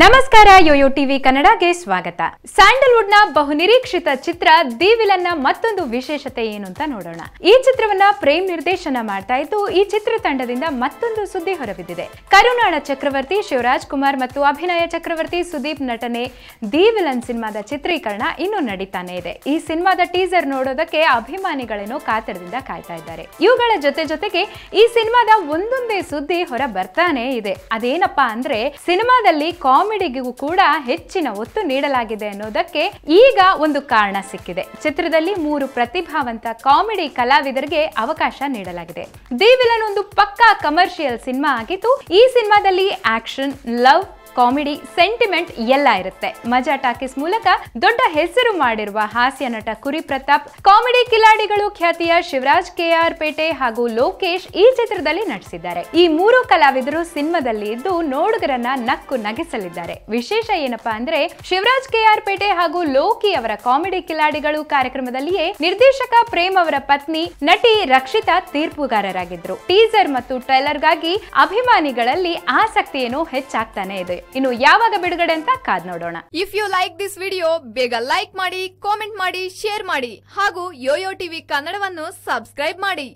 ನಮಸ್ಕಾರ Yoyo TV ಕನ್ನಡಗೆ ಸ್ವಾಗತ. Sandalwood ನ ಬಹುನಿರೀಕ್ಷಿತ ಚಿತ್ರ ದಿ ವಿಲನ್ ನ ಮತ್ತೊಂದು ವಿಶೇಷತೆ ಏನು ಅಂತ ನೋಡೋಣ. ಈ ಚಿತ್ರವನ್ನ ಪ್ರೇಮ್ ನಿರ್ದೇಶನ ಮಾಡ್ತಾ ಇದ್ದು ಈ ಚಿತ್ರತಂಡದಿಂದ ಮತ್ತೊಂದು ಸುದ್ದಿ ಹೊರಬಿದ್ದಿದೆ. ಕರುನಾಡ ಚಕ್ರವರ್ತಿ ಶಿವರಾಜ್ ಕುಮಾರ್ ಮತ್ತು ಅಭಿನಯ ಚಕ್ರವರ್ತಿ ಸುದೀಪ್ ನಟನೆ ದಿ ವಿಲನ್ ಸಿನಿಮಾದ ಚಿತ್ರೀಕರಣ ಇನ್ನೂ ನಡೀತಾನೆ ಇದೆ. ಈ ಸಿನಿಮಾದ ಟೀಸರ್ ನೋಡೋದಕ್ಕೆ ಅಭಿಮಾನಿಗಳೇನೋ ಕಾತರದಿಂದ ಕಾಯ್ತಾ ಇದ್ದಾರೆ. ಇವುಗಳ ಜೊತೆಗೆ ಈ ಸಿನಿಮಾದ ಒಂದೊಂದೇ ಸುದ್ದಿ ಹೊರ ಬರ್ತಾನೆ ಇದೆ. ಅದೇನಪ್ಪಾ ಅಂದ್ರೆ ಸಿನಿಮಾದಲ್ಲಿ ಕಾಮಿಡಿಗೂ ಕೂಡ ಹೆಚ್ಚಿನ ಒತ್ತು ನೀಡಲಾಗಿದೆ ಅನ್ನೋದಕ್ಕೆ ಈಗ ಒಂದು ಕಾರಣ ಸಿಕ್ಕಿದೆ. ಚಿತ್ರದಲ್ಲಿ 3 ಪ್ರತಿಭಾವಂತ ಕಾಮಿಡಿ ಕಲಾವಿದರಿಗೆ ಅವಕಾಶ ನೀಡಲಾಗಿದೆ. ದಿ ವಿಲನ್ ಒಂದು ಪಕ್ಕಾ ಕಮರ್ಷಿಯಲ್ ಸಿನಿಮಾ ಆಗಿದ್ದು ಈ ಸಿನಿಮಾದಲ್ಲಿ ಆಕ್ಷನ್, ಲವ್, ಕಾಮಿಡಿ, ಸೆಂಟಿಮೆಂಟ್ ಎಲ್ಲ ಇರುತ್ತೆ. ಮಜಾ ಟಾಕೀಸ್ ಮೂಲಕ ದೊಡ್ಡ ಹೆಸರು ಮಾಡಿರುವ ಹಾಸ್ಯ ನಟ ಕುರಿ ಪ್ರತಾಪ್, ಕಾಮಿಡಿ ಕಿಲಾಡಿಗಳು ಖ್ಯಾತಿಯ ಶಿವರಾಜ್ ಕೆ.ಆರ್. ಪೇಟೆ ಹಾಗೂ ಲೋಕೇಶ್ ಈ ಚಿತ್ರದಲ್ಲಿ ನಟಿಸಿದ್ದಾರೆ. ಈ 3 ಕಲಾವಿದರು ಸಿನಿಮಾದಲ್ಲಿ ಇದ್ದು ನೋಡುಗರನ್ನ ನಕ್ಕು ನಗಿಸಲಿದ್ದಾರೆ. ವಿಶೇಷ ಏನಪ್ಪಾ ಅಂದ್ರೆ ಶಿವರಾಜ್ ಕೆ.ಆರ್. ಪೇಟೆ ಹಾಗೂ ಲೋಕಿ ಅವರ ಕಾಮಿಡಿ ಕಿಲಾಡಿಗಳು ಕಾರ್ಯಕ್ರಮದಲ್ಲಿಯೇ ನಿರ್ದೇಶಕ ಪ್ರೇಮ್ ಅವರ ಪತ್ನಿ ನಟಿ ರಕ್ಷಿತಾ ತೀರ್ಪುಗಾರರಾಗಿದ್ರು. ಟೀಸರ್ ಮತ್ತು ಟ್ರೈಲರ್ಗಾಗಿ ಅಭಿಮಾನಿಗಳಲ್ಲಿ ಆಸಕ್ತಿ ಏನೋ ಹೆಚ್ಚಾಗ್ತಾನೆ ಇದೆ. ಇನ್ನು ಯಾವಾಗ ಬಿಡುಗಡೆ ಅಂತ ಕಾದ್ ನೋಡೋಣ. If you like this video ಬೇಗ ಲೈಕ್ ಮಾಡಿ, ಕಾಮೆಂಟ್ ಮಾಡಿ, ಶೇರ್ ಮಾಡಿ ಹಾಗೂ ಯೋಯೋ ಟಿವಿ ಕನ್ನಡವನ್ನು ಸಬ್ಸ್ಕ್ರೈಬ್ ಮಾಡಿ.